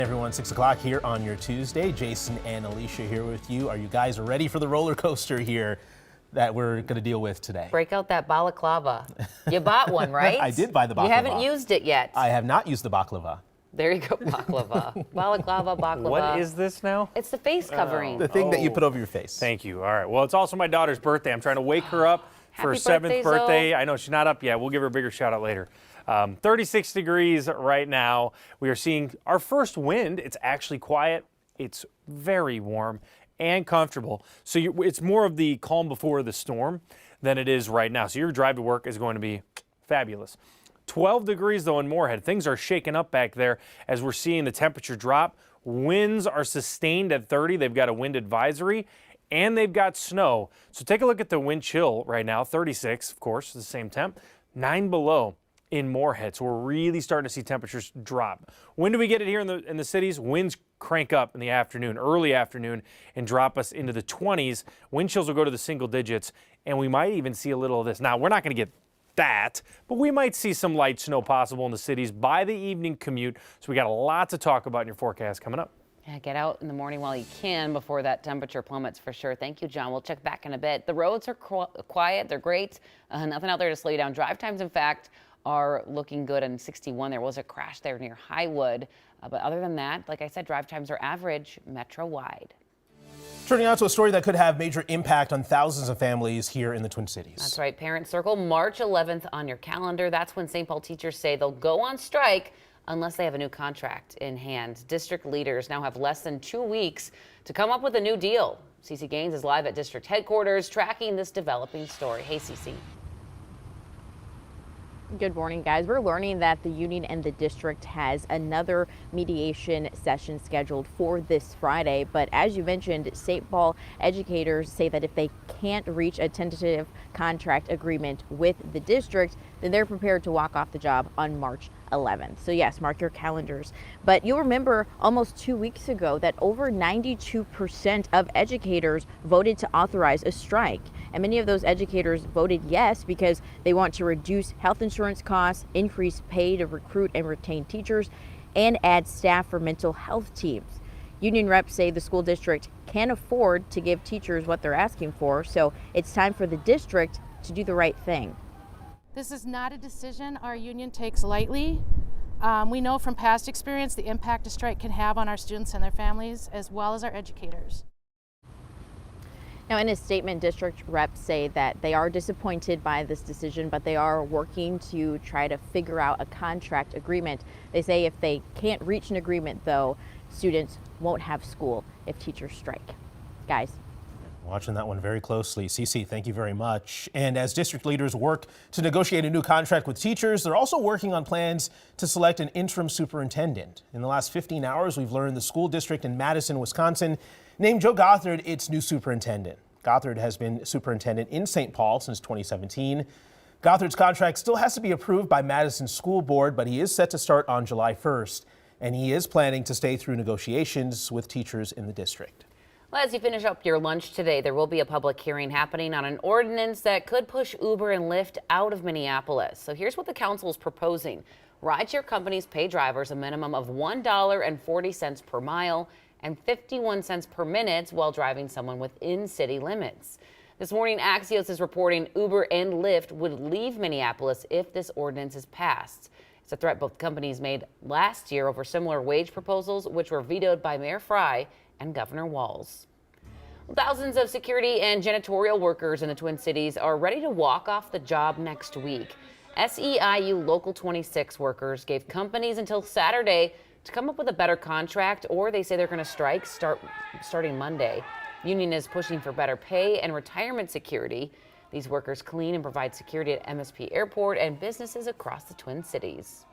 Everyone, 6 o'clock here on your Tuesday. Jason and Alicia here with you. Are you guys ready for the roller coaster here that we're going to deal with today? Break out that balaclava. You bought one, right? I did buy the baklava. You haven't used it yet. I have not used the baklava. There you go, baklava. Balaclava, baklava. What is this now? It's the face covering. The thing that you put over your face. Thank you. All right. Well, it's also my daughter's birthday. I'm trying to wake her up for her 7th birthday. I know she's not up yet. We'll give her a bigger shout out later. 36 degrees right now. We are seeing our first wind. It's actually quiet. It's very warm and comfortable. So it's more of the calm before the storm than it is right now. So your drive to work is going to be fabulous. 12 degrees though in Moorhead. Things are shaking up back there as we're seeing the temperature drop. Winds are sustained at 30. They've got a wind advisory and they've got snow. So take a look at the wind chill right now. 36, of course, the same temp. 9 below in Moorhead. So we're really starting to see temperatures drop. When do we get it here in the cities? Winds crank up in the afternoon, early afternoon, and drop us into the 20s. Wind chills will go to the single digits, and we might even see a little of this. Now, we're not going to get that, but we might see some light snow possible in the cities by the evening commute. So we got a lot to talk about in your forecast coming up. Yeah, get out in the morning while you can before that temperature plummets for sure. Thank you, John. We'll check back in a bit. The roads are quiet. They're great. Nothing out there to slow you down. Drive times, in fact, are looking good on 61. There was a crash there near Highwood. But other than that, like I said, drive times are average metro-wide. Turning out to a story that could have major impact on thousands of families here in the Twin Cities. That's right. Parent Circle, March 11th on your calendar. That's when St. Paul teachers say they'll go on strike unless they have a new contract in hand. District leaders now have less than 2 weeks to come up with a new deal. Cece Gaines is live at district headquarters tracking this developing story. Hey, Cece. Good morning, guys. We're learning that the union and the district has another mediation session scheduled for this Friday. But as you mentioned, St. Paul educators say that if they can't reach a tentative contract agreement with the district, then they're prepared to walk off the job on March 11th. So yes, mark your calendars. But you'll remember almost 2 weeks ago that over 92% of educators voted to authorize a strike. And many of those educators voted yes because they want to reduce health insurance costs, increase pay to recruit and retain teachers, and add staff for mental health teams. Union reps say the school district can't afford to give teachers what they're asking for, so it's time for the district to do the right thing. This is not a decision our union takes lightly. We know from past experience the impact a strike can have on our students and their families, as well as our educators. Now, in a statement, district reps say that they are disappointed by this decision, but they are working to try to figure out a contract agreement. They say if they can't reach an agreement, though, students won't have school if teachers strike. Guys. Watching that one very closely. Cece, thank you very much. And as district leaders work to negotiate a new contract with teachers, they're also working on plans to select an interim superintendent. In the last 15 hours, we've learned the school district in Madison, Wisconsin, named Joe Gothard its new superintendent. Gothard has been superintendent in St. Paul since 2017. Gothard's contract still has to be approved by Madison's school board, but he is set to start on July 1st. And he is planning to stay through negotiations with teachers in the district. Well, as you finish up your lunch today, there will be a public hearing happening on an ordinance that could push Uber and Lyft out of Minneapolis. So here's what the council is proposing. Rideshare companies pay drivers a minimum of $1.40 per mile and 51 cents per minute while driving someone within city limits. This morning, Axios is reporting Uber and Lyft would leave Minneapolis if this ordinance is passed. It's a threat both companies made last year over similar wage proposals, which were vetoed by Mayor Frey and Governor Walz. Thousands of security and janitorial workers in the Twin Cities are ready to walk off the job next week. SEIU Local 26 workers gave companies until Saturday to come up with a better contract, or they say they're going to strike starting Monday. Union is pushing for better pay and retirement security. These workers clean and provide security at MSP Airport and businesses across the Twin Cities.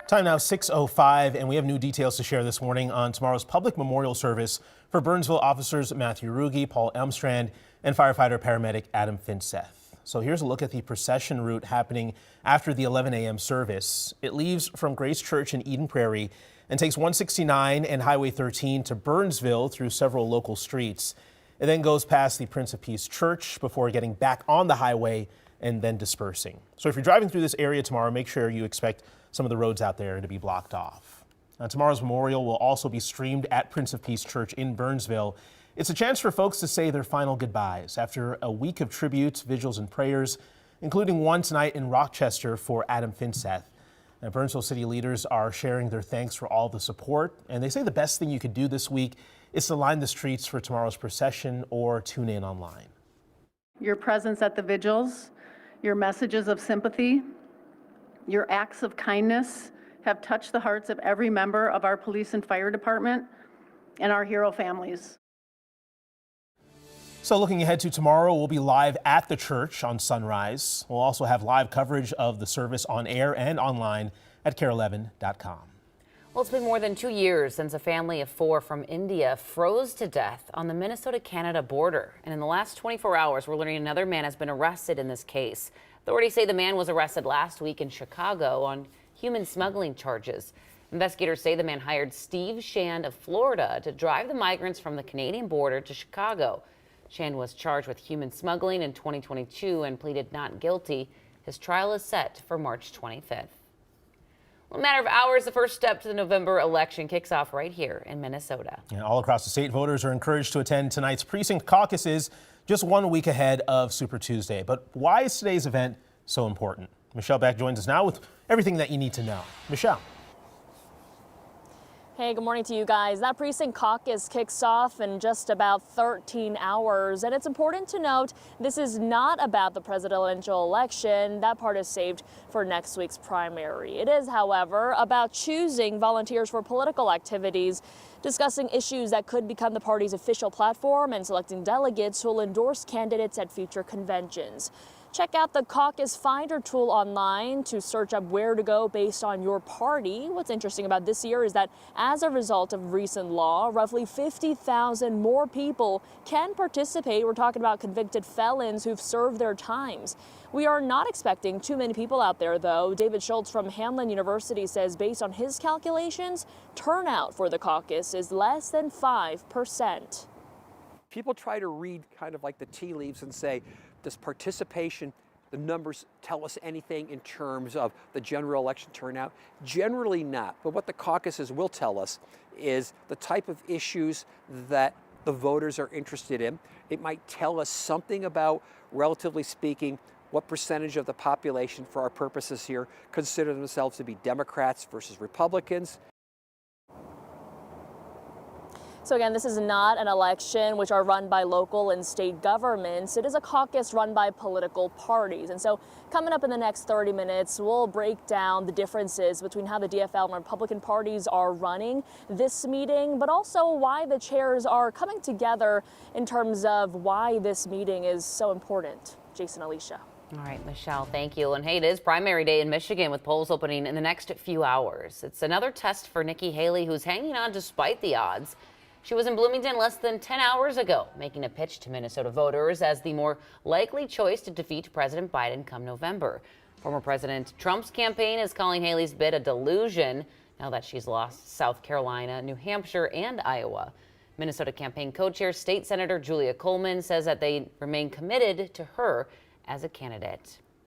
Time now 6:05, and we have new details to share this morning on tomorrow's public memorial service for Burnsville officers Matthew Ruge, Paul Elmstrand, and firefighter paramedic Adam Finseth. So here's a look at the procession route happening after the 11 a.m. service. It leaves from Grace Church in Eden Prairie and takes 169 and Highway 13 to Burnsville through several local streets. It then goes past the Prince of Peace Church before getting back on the highway and then dispersing. So if you're driving through this area tomorrow, make sure you expect some of the roads out there to be blocked off. Tomorrow's memorial will also be streamed at Prince of Peace Church in Burnsville. It's a chance for folks to say their final goodbyes after a week of tributes, vigils, and prayers, including one tonight in Rochester for Adam Finseth. Now, Burnsville city leaders are sharing their thanks for all the support, and they say the best thing you could do this week is to line the streets for tomorrow's procession or tune in online. Your presence at the vigils, your messages of sympathy, your acts of kindness have touched the hearts of every member of our police and fire department and our hero families. So looking ahead to tomorrow, we'll be live at the church on sunrise. We'll also have live coverage of the service on air and online at KARE11.com. Well, it's been more than 2 years since a family of 4 from India froze to death on the Minnesota-Canada border. And in the last 24 hours, we're learning another man has been arrested in this case. Authorities say the man was arrested last week in Chicago on human smuggling charges. Investigators say the man hired Steve Shand of Florida to drive the migrants from the Canadian border to Chicago. Shand was charged with human smuggling in 2022 and pleaded not guilty. His trial is set for March 25th. Well, in a matter of hours, the first step to the November election kicks off right here in Minnesota. And all across the state, voters are encouraged to attend tonight's precinct caucuses just 1 week ahead of Super Tuesday. But why is today's event so important? Michelle Beck joins us now with everything that you need to know. Michelle. Hey, good morning to you guys. That precinct caucus kicks off in just about 13 hours. And it's important to note this is not about the presidential election. That part is saved for next week's primary. It is, however, about choosing volunteers for political activities, discussing issues that could become the party's official platform, and selecting delegates who will endorse candidates at future conventions. Check out the Caucus Finder tool online to search up where to go based on your party. What's interesting about this year is that as a result of recent law, roughly 50,000 more people can participate. We're talking about convicted felons who've served their times. We are not expecting too many people out there, though. David Schultz from Hamline University says based on his calculations, turnout for the caucus is less than 5%. People try to read kind of like the tea leaves and say, does participation, the numbers tell us anything in terms of the general election turnout? Generally not, but what the caucuses will tell us is the type of issues that the voters are interested in. It might tell us something about, relatively speaking, what percentage of the population, for our purposes here, consider themselves to be Democrats versus Republicans. So again, this is not an election which are run by local and state governments. It is a caucus run by political parties. And so coming up in the next 30 minutes, we'll break down the differences between how the DFL and Republican parties are running this meeting, but also why the chairs are coming together in terms of why this meeting is so important. Jason, Alicia. All right, Michelle, thank you. And hey, it is primary day in Michigan with polls opening in the next few hours. It's another test for Nikki Haley, who's hanging on despite the odds. She was in Bloomington less than 10 hours ago, making a pitch to Minnesota voters as the more likely choice to defeat President Biden come November. Former President Trump's campaign is calling Haley's bid a delusion now that she's lost South Carolina, New Hampshire, and Iowa. Minnesota campaign co-chair State Senator Julia Coleman says that they remain committed to her as a candidate.